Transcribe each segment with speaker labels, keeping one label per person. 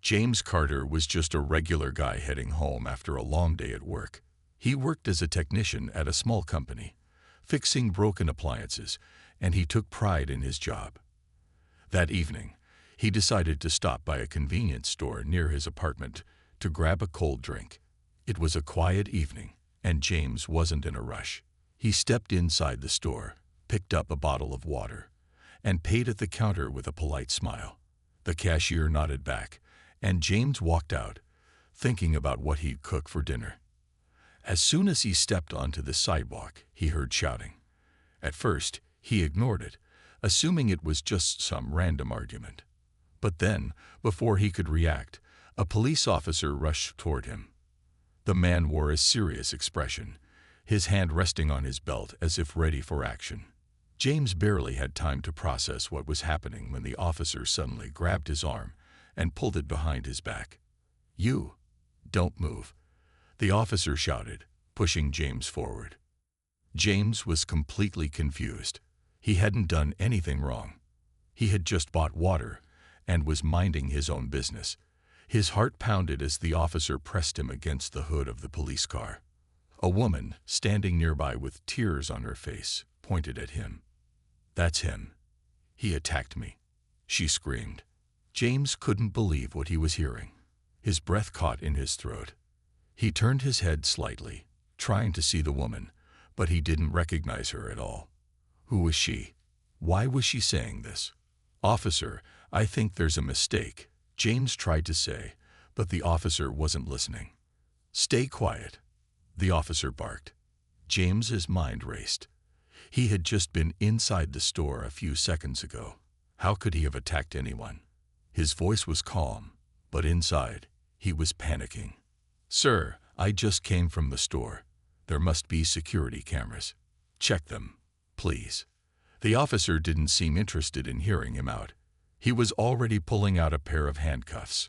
Speaker 1: James Carter was just a regular guy heading home after a long day at work. He worked as a technician at a small company, fixing broken appliances, and he took pride in his job. That evening, he decided to stop by a convenience store near his apartment to grab a cold drink. It was a quiet evening, and James wasn't in a rush. He stepped inside the store, picked up a bottle of water, and paid at the counter with a polite smile. The cashier nodded back, and James walked out, thinking about what he'd cook for dinner. As soon as he stepped onto the sidewalk, he heard shouting. At first, he ignored it, assuming it was just some random argument. But then, before he could react, a police officer rushed toward him. The man wore a serious expression, his hand resting on his belt as if ready for action. James barely had time to process what was happening when the officer suddenly grabbed his arm and pulled it behind his back. "You, don't move," the officer shouted, pushing James forward. James was completely confused. He hadn't done anything wrong. He had just bought water and was minding his own business. His heart pounded as the officer pressed him against the hood of the police car. A woman, standing nearby with tears on her face, pointed at him. "That's him. He attacked me," she screamed. James couldn't believe what he was hearing. His breath caught in his throat. He turned his head slightly, trying to see the woman, but he didn't recognize her at all. Who was she? Why was she saying this? "Officer, I think there's a mistake," James tried to say, but the officer wasn't listening. "Stay quiet," the officer barked. James's mind raced. He had just been inside the store a few seconds ago. How could he have attacked anyone? His voice was calm, but inside, he was panicking. "Sir, I just came from the store. There must be security cameras. Check them, please." The officer didn't seem interested in hearing him out. He was already pulling out a pair of handcuffs.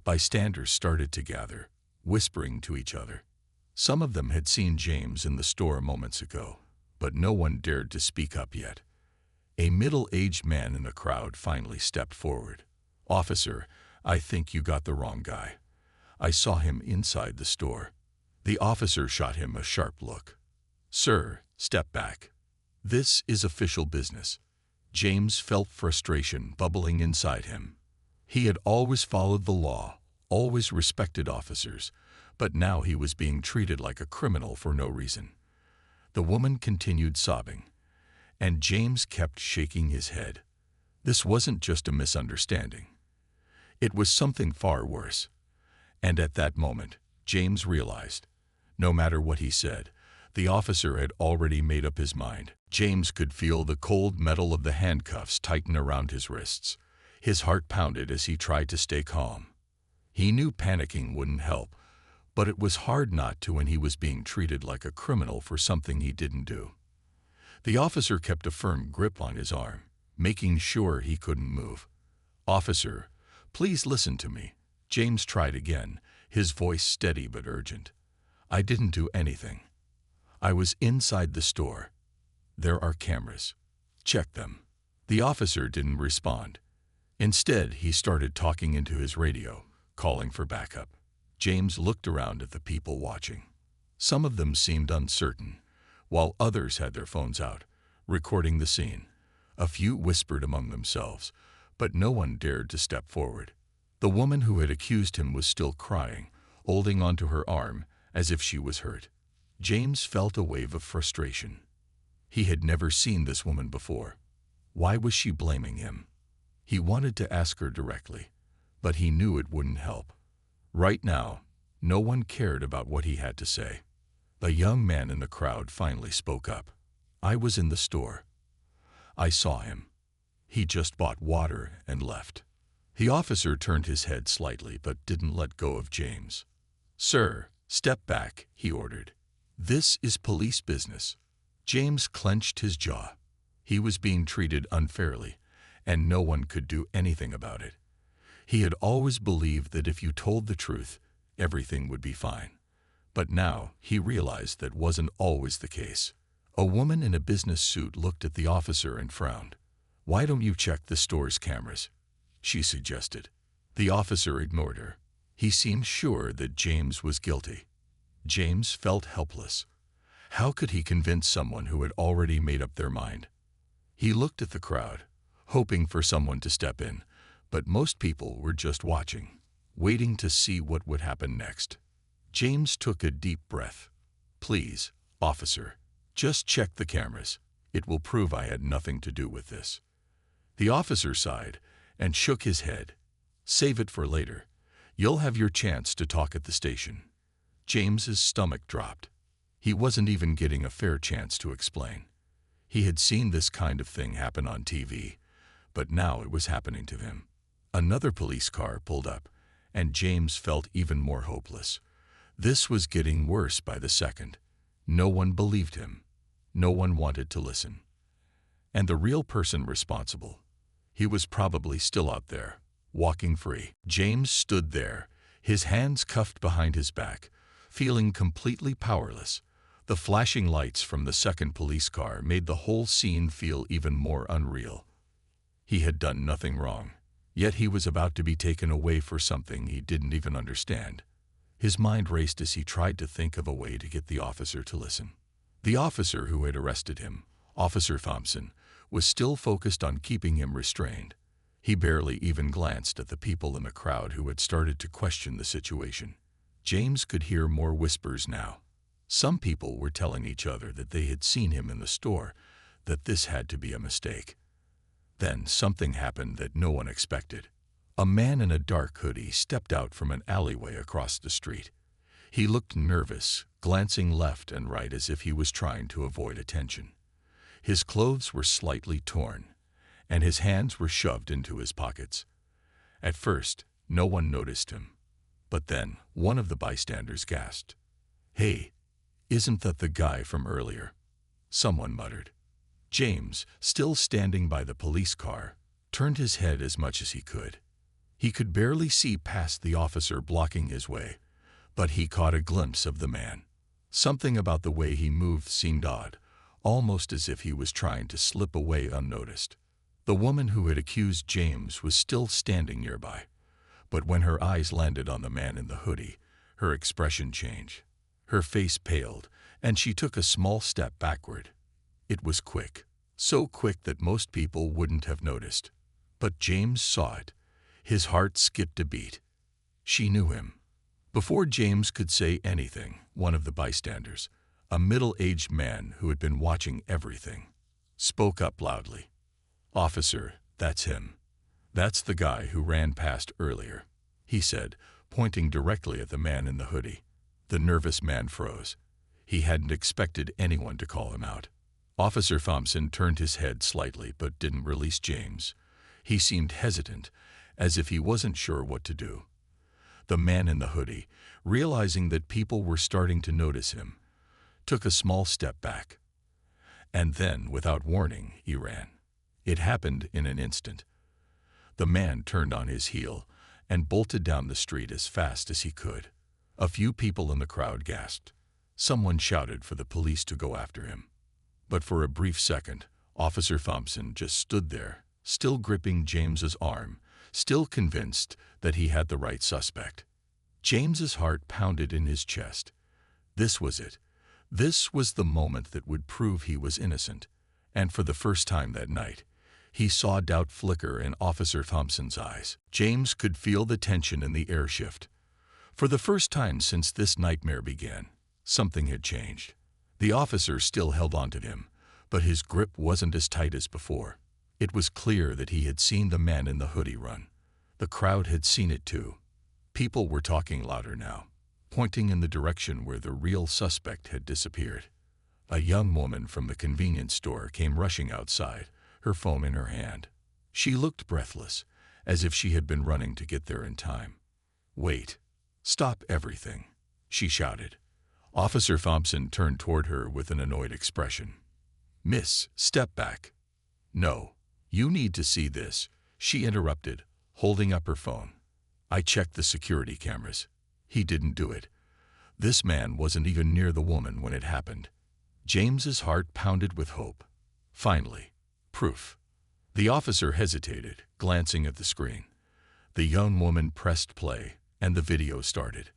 Speaker 1: Bystanders started to gather, whispering to each other. Some of them had seen James in the store moments ago, but no one dared to speak up yet. A middle-aged man in the crowd finally stepped forward. "Officer, I think you got the wrong guy. I saw him inside the store." The officer shot him a sharp look. "Sir, step back. This is official business." James felt frustration bubbling inside him. He had always followed the law, always respected officers, but now he was being treated like a criminal for no reason. The woman continued sobbing, and James kept shaking his head. This wasn't just a misunderstanding. It was something far worse. And at that moment, James realized, no matter what he said, the officer had already made up his mind. James could feel the cold metal of the handcuffs tighten around his wrists. His heart pounded as he tried to stay calm. He knew panicking wouldn't help, but it was hard not to when he was being treated like a criminal for something he didn't do. The officer kept a firm grip on his arm, making sure he couldn't move. "Officer, please listen to me." James tried again, his voice steady but urgent. "I didn't do anything. I was inside the store. There are cameras. Check them." The officer didn't respond. Instead, he started talking into his radio, calling for backup. James looked around at the people watching. Some of them seemed uncertain, while others had their phones out, recording the scene. A few whispered among themselves, but no one dared to step forward. The woman who had accused him was still crying, holding onto her arm as if she was hurt. James felt a wave of frustration. He had never seen this woman before. Why was she blaming him? He wanted to ask her directly, but he knew it wouldn't help. Right now, no one cared about what he had to say. A young man in the crowd finally spoke up. "I was in the store. I saw him. He just bought water and left." The officer turned his head slightly but didn't let go of James. "Sir, step back," he ordered. "This is police business." James clenched his jaw. He was being treated unfairly, and no one could do anything about it. He had always believed that if you told the truth, everything would be fine. But now he realized that wasn't always the case. A woman in a business suit looked at the officer and frowned. "Why don't you check the store's cameras?" she suggested. The officer ignored her. He seemed sure that James was guilty. James felt helpless. How could he convince someone who had already made up their mind? He looked at the crowd, hoping for someone to step in, but most people were just watching, waiting to see what would happen next. James took a deep breath. "Please, officer, just check the cameras. It will prove I had nothing to do with this." The officer sighed and shook his head. "Save it for later. You'll have your chance to talk at the station." James's stomach dropped. He wasn't even getting a fair chance to explain. He had seen this kind of thing happen on TV, but now it was happening to him. Another police car pulled up, and James felt even more hopeless. This was getting worse by the second. No one believed him. No one wanted to listen. And the real person responsible, he was probably still out there, walking free. James stood there, his hands cuffed behind his back, feeling completely powerless. The flashing lights from the second police car made the whole scene feel even more unreal. He had done nothing wrong, yet he was about to be taken away for something he didn't even understand. His mind raced as he tried to think of a way to get the officer to listen. The officer who had arrested him, Officer Thompson, was still focused on keeping him restrained. He barely even glanced at the people in the crowd who had started to question the situation. James could hear more whispers now. Some people were telling each other that they had seen him in the store, that this had to be a mistake. Then something happened that no one expected. A man in a dark hoodie stepped out from an alleyway across the street. He looked nervous, glancing left and right as if he was trying to avoid attention. His clothes were slightly torn, and his hands were shoved into his pockets. At first, no one noticed him. But then, one of the bystanders gasped. "Hey, isn't that the guy from earlier?" Someone muttered. James, still standing by the police car, turned his head as much as he could. He could barely see past the officer blocking his way, but he caught a glimpse of the man. Something about the way he moved seemed odd, almost as if he was trying to slip away unnoticed. The woman who had accused James was still standing nearby, but when her eyes landed on the man in the hoodie, her expression changed. Her face paled, and she took a small step backward. It was quick, so quick that most people wouldn't have noticed. But James saw it. His heart skipped a beat. She knew him. Before James could say anything, one of the bystanders, a middle-aged man who had been watching everything, spoke up loudly. "Officer, that's him. That's the guy who ran past earlier," he said, pointing directly at the man in the hoodie. The nervous man froze. He hadn't expected anyone to call him out. Officer Thompson turned his head slightly but didn't release James. He seemed hesitant, as if he wasn't sure what to do. The man in the hoodie, realizing that people were starting to notice him, took a small step back. And then, without warning, he ran. It happened in an instant. The man turned on his heel and bolted down the street as fast as he could. A few people in the crowd gasped. Someone shouted for the police to go after him. But for a brief second, Officer Thompson just stood there, still gripping James's arm, still convinced that he had the right suspect. James's heart pounded in his chest. This was it. This was the moment that would prove he was innocent. And for the first time that night, he saw doubt flicker in Officer Thompson's eyes. James could feel the tension in the air shift. For the first time since this nightmare began, something had changed. The officer still held onto him, but his grip wasn't as tight as before. It was clear that he had seen the man in the hoodie run. The crowd had seen it too. People were talking louder now, pointing in the direction where the real suspect had disappeared. A young woman from the convenience store came rushing outside, her phone in her hand. She looked breathless, as if she had been running to get there in time. "Wait. Stop everything," she shouted. Officer Thompson turned toward her with an annoyed expression. "Miss, step back." "No, you need to see this," she interrupted, holding up her phone. "I checked the security cameras. He didn't do it. This man wasn't even near the woman when it happened." James's heart pounded with hope. Finally, proof. The officer hesitated, glancing at the screen. The young woman pressed play, and the video started.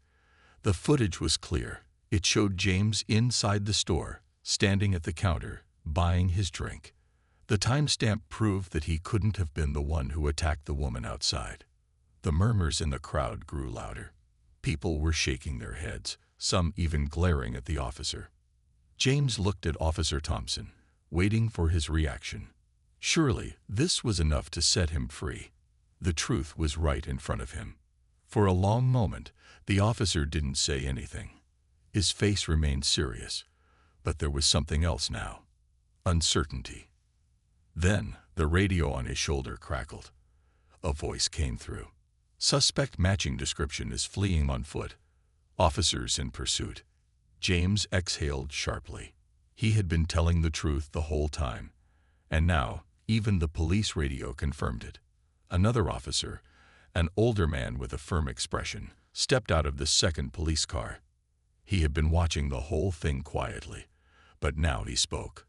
Speaker 1: The footage was clear. It showed James inside the store, standing at the counter, buying his drink. The timestamp proved that he couldn't have been the one who attacked the woman outside. The murmurs in the crowd grew louder. People were shaking their heads, some even glaring at the officer. James looked at Officer Thompson, waiting for his reaction. Surely, this was enough to set him free. The truth was right in front of him. For a long moment, the officer didn't say anything. His face remained serious, but there was something else now. Uncertainty. Then, the radio on his shoulder crackled. A voice came through. Suspect matching description is fleeing on foot. Officers in pursuit. James exhaled sharply. He had been telling the truth the whole time, and now even the police radio confirmed it. Another officer, an older man with a firm expression, stepped out of the second police car. He had been watching the whole thing quietly, but now he spoke.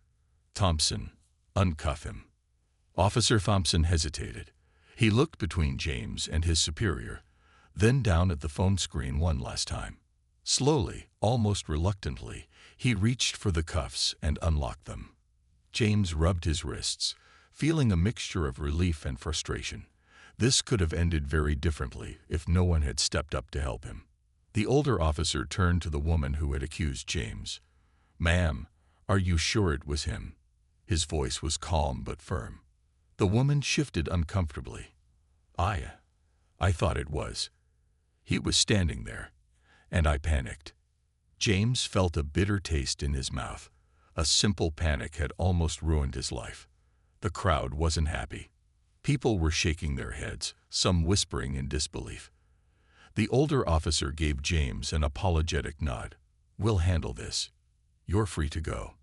Speaker 1: "Thompson, uncuff him." Officer Thompson hesitated. He looked between James and his superior, then down at the phone screen one last time. Slowly, almost reluctantly, he reached for the cuffs and unlocked them. James rubbed his wrists, feeling a mixture of relief and frustration. This could have ended very differently if no one had stepped up to help him. The older officer turned to the woman who had accused James. "Ma'am, are you sure it was him?" His voice was calm but firm. The woman shifted uncomfortably. I thought it was. He was standing there, and I panicked." James felt a bitter taste in his mouth. A simple panic had almost ruined his life. The crowd wasn't happy. People were shaking their heads, some whispering in disbelief. The older officer gave James an apologetic nod. "We'll handle this. You're free to go."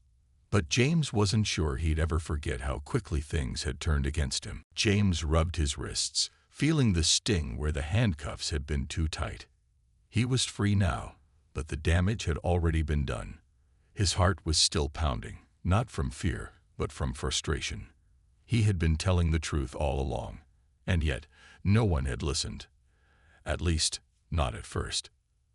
Speaker 1: But James wasn't sure he'd ever forget how quickly things had turned against him. James rubbed his wrists, feeling the sting where the handcuffs had been too tight. He was free now, but the damage had already been done. His heart was still pounding, not from fear, but from frustration. He had been telling the truth all along, and yet no one had listened. At least, not at first.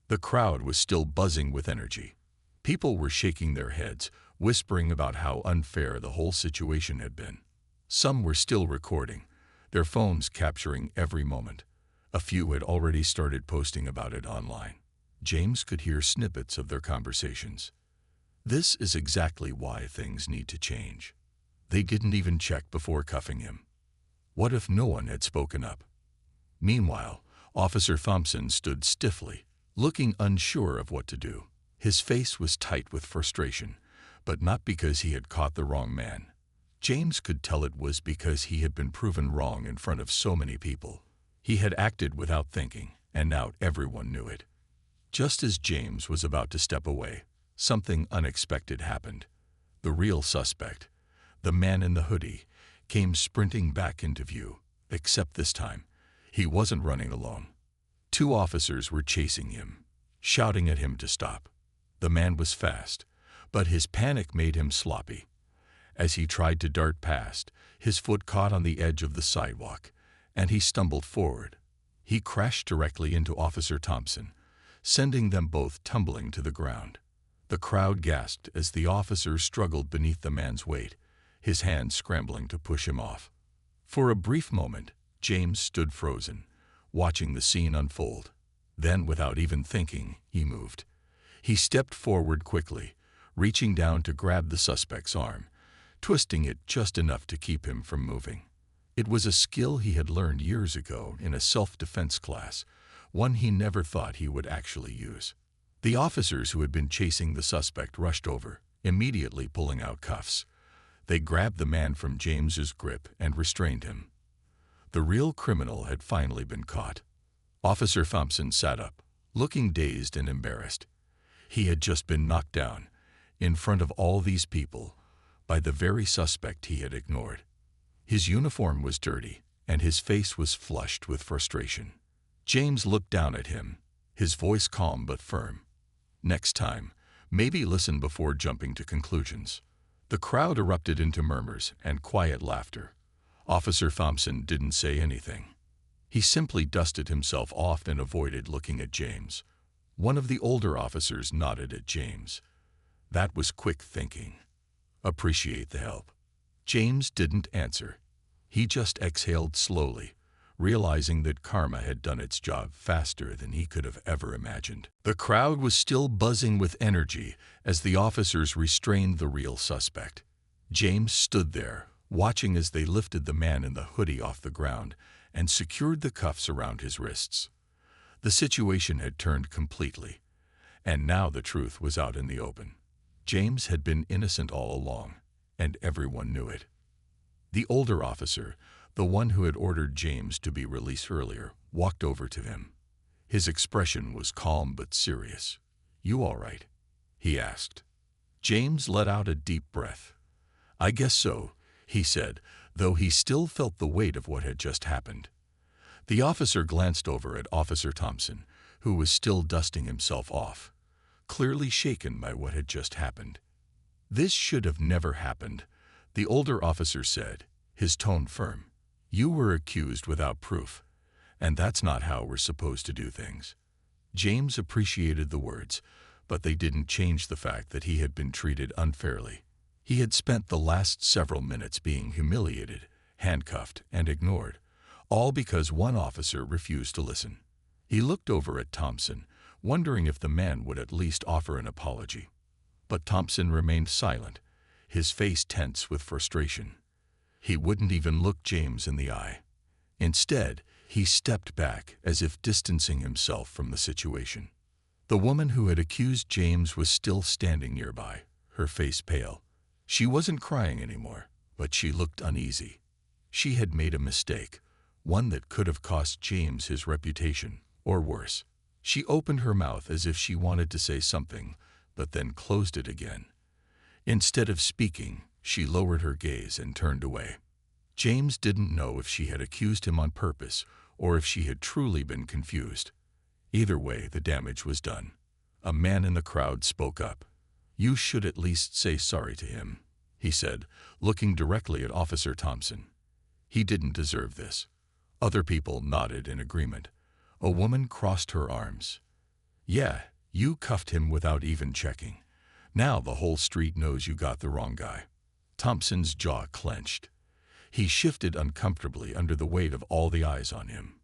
Speaker 1: The crowd was still buzzing with energy. People were shaking their heads, whispering about how unfair the whole situation had been. Some were still recording, their phones capturing every moment. A few had already started posting about it online. James could hear snippets of their conversations. This is exactly why things need to change. They didn't even check before cuffing him. What if no one had spoken up? Meanwhile, Officer Thompson stood stiffly, looking unsure of what to do. His face was tight with frustration, but not because he had caught the wrong man. James could tell it was because he had been proven wrong in front of so many people. He had acted without thinking, and now everyone knew it. Just as James was about to step away, something unexpected happened. The real suspect, the man in the hoodie, came sprinting back into view, except this time, he wasn't running alone. Two officers were chasing him, shouting at him to stop. The man was fast, but his panic made him sloppy. As he tried to dart past, his foot caught on the edge of the sidewalk, and he stumbled forward. He crashed directly into Officer Thompson, sending them both tumbling to the ground. The crowd gasped as the officer struggled beneath the man's weight, his hands scrambling to push him off. For a brief moment, James stood frozen, watching the scene unfold. Then, without even thinking, he moved. He stepped forward quickly, reaching down to grab the suspect's arm, twisting it just enough to keep him from moving. It was a skill he had learned years ago in a self-defense class, one he never thought he would actually use. The officers who had been chasing the suspect rushed over, immediately pulling out cuffs. They grabbed the man from James's grip and restrained him. The real criminal had finally been caught. Officer Thompson sat up, looking dazed and embarrassed. He had just been knocked down, in front of all these people, by the very suspect he had ignored. His uniform was dirty, and his face was flushed with frustration. James looked down at him, his voice calm but firm. "Next time, maybe listen before jumping to conclusions." The crowd erupted into murmurs and quiet laughter. Officer Thompson didn't say anything. He simply dusted himself off and avoided looking at James. One of the older officers nodded at James. That was quick thinking. Appreciate the help. James didn't answer. He just exhaled slowly, realizing that karma had done its job faster than he could have ever imagined. The crowd was still buzzing with energy as the officers restrained the real suspect. James stood there, watching as they lifted the man in the hoodie off the ground and secured the cuffs around his wrists. The situation had turned completely, and now the truth was out in the open. James had been innocent all along, and everyone knew it. The older officer, the one who had ordered James to be released earlier, walked over to him. His expression was calm but serious. "You all right?" he asked. James let out a deep breath. "I guess so," he said, though he still felt the weight of what had just happened. The officer glanced over at Officer Thompson, who was still dusting himself off, clearly shaken by what had just happened. "This should have never happened," the older officer said, his tone firm. "You were accused without proof, and that's not how we're supposed to do things." James appreciated the words, but they didn't change the fact that he had been treated unfairly. He had spent the last several minutes being humiliated, handcuffed, and ignored, all because one officer refused to listen. He looked over at Thompson, wondering if the man would at least offer an apology. But Thompson remained silent, his face tense with frustration. He wouldn't even look James in the eye. Instead, he stepped back as if distancing himself from the situation. The woman who had accused James was still standing nearby, her face pale. She wasn't crying anymore, but she looked uneasy. She had made a mistake, one that could have cost James his reputation, or worse. She opened her mouth as if she wanted to say something, but then closed it again. Instead of speaking, she lowered her gaze and turned away. James didn't know if she had accused him on purpose or if she had truly been confused. Either way, the damage was done. A man in the crowd spoke up. "You should at least say sorry to him," he said, looking directly at Officer Thompson. "He didn't deserve this." Other people nodded in agreement. A woman crossed her arms. "Yeah, you cuffed him without even checking. Now the whole street knows you got the wrong guy." Thompson's jaw clenched. He shifted uncomfortably under the weight of all the eyes on him.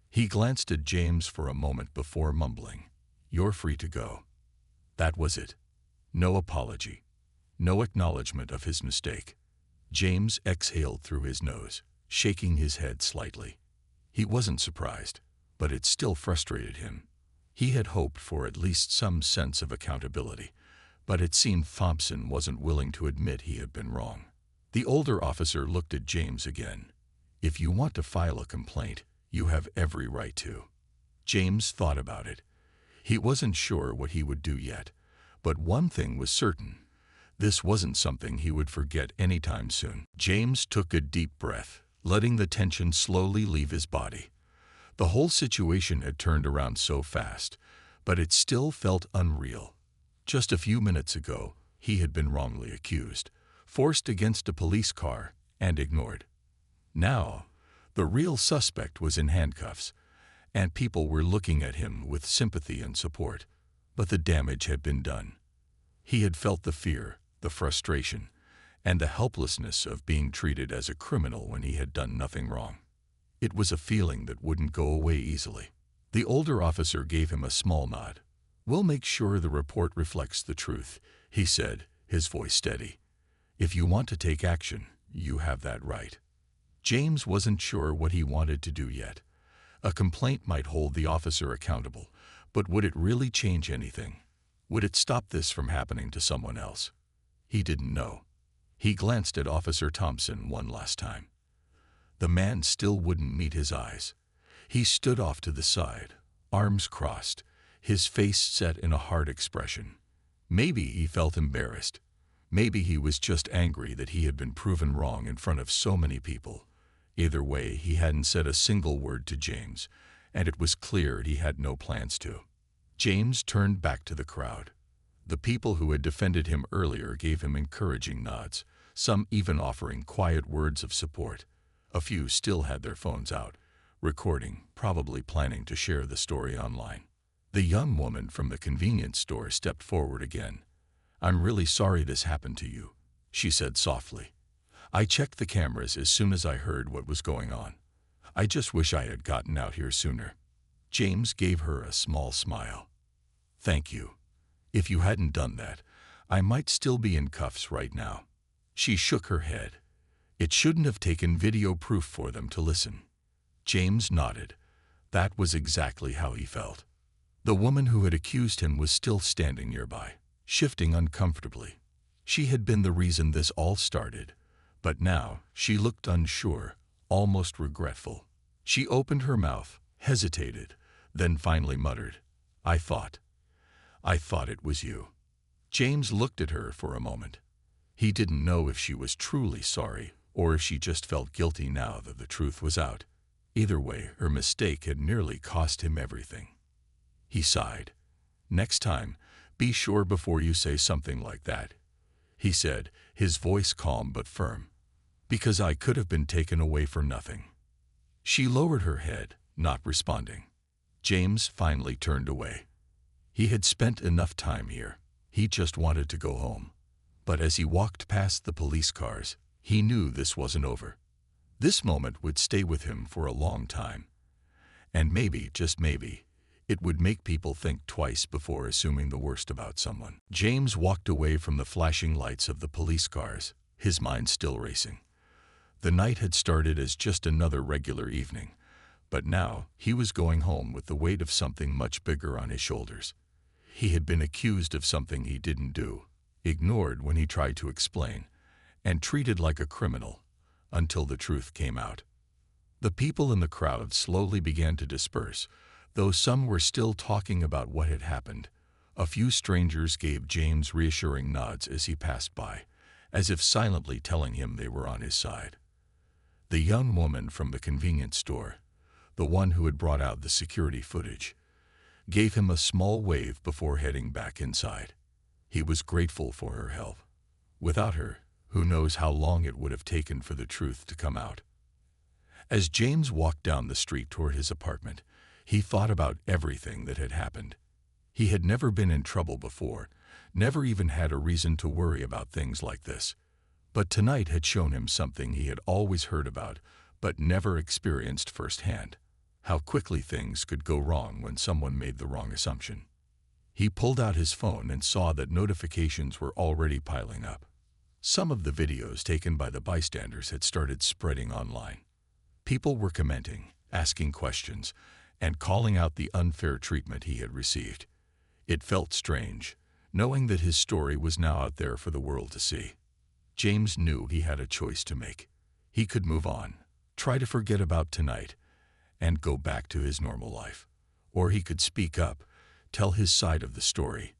Speaker 1: He glanced at James for a moment before mumbling, "You're free to go." That was it. No apology. No acknowledgement of his mistake. James exhaled through his nose, shaking his head slightly. He wasn't surprised, but it still frustrated him. He had hoped for at least some sense of accountability, but it seemed Thompson wasn't willing to admit he had been wrong. The older officer looked at James again. "If you want to file a complaint, you have every right to." James thought about it. He wasn't sure what he would do yet, but one thing was certain. This wasn't something he would forget anytime soon. James took a deep breath, letting the tension slowly leave his body. The whole situation had turned around so fast, but it still felt unreal. Just a few minutes ago, he had been wrongly accused, forced against a police car, and ignored. Now, the real suspect was in handcuffs, and people were looking at him with sympathy and support. But the damage had been done. He had felt the fear, the frustration, and the helplessness of being treated as a criminal when he had done nothing wrong. It was a feeling that wouldn't go away easily. The older officer gave him a small nod. "We'll make sure the report reflects the truth," he said, his voice steady. "If you want to take action, you have that right." James wasn't sure what he wanted to do yet. A complaint might hold the officer accountable, but would it really change anything? Would it stop this from happening to someone else? He didn't know. He glanced at Officer Thompson one last time. The man still wouldn't meet his eyes. He stood off to the side, arms crossed, his face set in a hard expression. Maybe he felt embarrassed. Maybe he was just angry that he had been proven wrong in front of so many people. Either way, he hadn't said a single word to James, and it was clear he had no plans to. James turned back to the crowd. The people who had defended him earlier gave him encouraging nods, some even offering quiet words of support. A few still had their phones out, recording, probably planning to share the story online. The young woman from the convenience store stepped forward again. "I'm really sorry this happened to you," she said softly. "I checked the cameras as soon as I heard what was going on. I just wish I had gotten out here sooner." James gave her a small smile. "Thank you. If you hadn't done that, I might still be in cuffs right now." She shook her head. "It shouldn't have taken video proof for them to listen." James nodded. That was exactly how he felt. The woman who had accused him was still standing nearby, shifting uncomfortably. She had been the reason this all started, but now she looked unsure, almost regretful. She opened her mouth, hesitated, then finally muttered, I thought it was you." James looked at her for a moment. He didn't know if she was truly sorry or if she just felt guilty now that the truth was out. Either way, her mistake had nearly cost him everything. He sighed. "Next time, be sure before you say something like that," he said, his voice calm but firm. "Because I could have been taken away for nothing." She lowered her head, not responding. James finally turned away. He had spent enough time here. He just wanted to go home. But as he walked past the police cars, he knew this wasn't over. This moment would stay with him for a long time. And maybe, just maybe, it would make people think twice before assuming the worst about someone. James walked away from the flashing lights of the police cars, his mind still racing. The night had started as just another regular evening, but now he was going home with the weight of something much bigger on his shoulders. He had been accused of something he didn't do, ignored when he tried to explain, and treated like a criminal until the truth came out. The people in the crowd slowly began to disperse, though some were still talking about what had happened. A few strangers gave James reassuring nods as he passed by, as if silently telling him they were on his side. The young woman from the convenience store, the one who had brought out the security footage, gave him a small wave before heading back inside. He was grateful for her help. Without her, who knows how long it would have taken for the truth to come out. As James walked down the street toward his apartment, he thought about everything that had happened. He had never been in trouble before, never even had a reason to worry about things like this. But tonight had shown him something he had always heard about, but never experienced firsthand. How quickly things could go wrong when someone made the wrong assumption. He pulled out his phone and saw that notifications were already piling up. Some of the videos taken by the bystanders had started spreading online. People were commenting, asking questions, and calling out the unfair treatment he had received. It felt strange, knowing that his story was now out there for the world to see. James knew he had a choice to make. He could move on, try to forget about tonight, and go back to his normal life. Or he could speak up, tell his side of the story,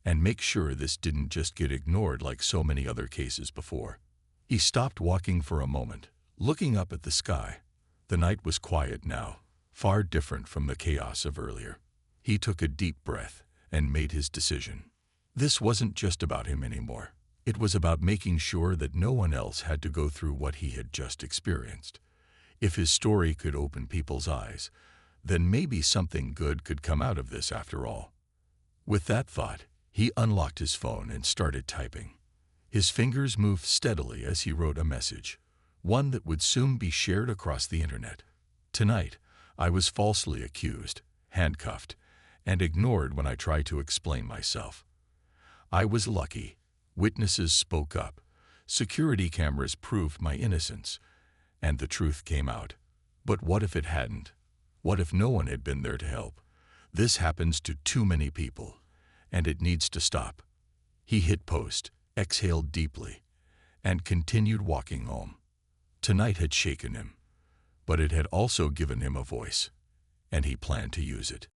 Speaker 1: and make sure this didn't just get ignored like so many other cases before. He stopped walking for a moment, looking up at the sky. The night was quiet now, far different from the chaos of earlier. He took a deep breath and made his decision. This wasn't just about him anymore. It was about making sure that no one else had to go through what he had just experienced. If his story could open people's eyes, then maybe something good could come out of this after all. With that thought, he unlocked his phone and started typing. His fingers moved steadily as he wrote a message, one that would soon be shared across the internet. Tonight, I was falsely accused, handcuffed, and ignored when I tried to explain myself. I was lucky. Witnesses spoke up. Security cameras proved my innocence, and the truth came out. But what if it hadn't? What if no one had been there to help? This happens to too many people, and it needs to stop. He hit post, exhaled deeply, and continued walking home. Tonight had shaken him, but it had also given him a voice, and he planned to use it.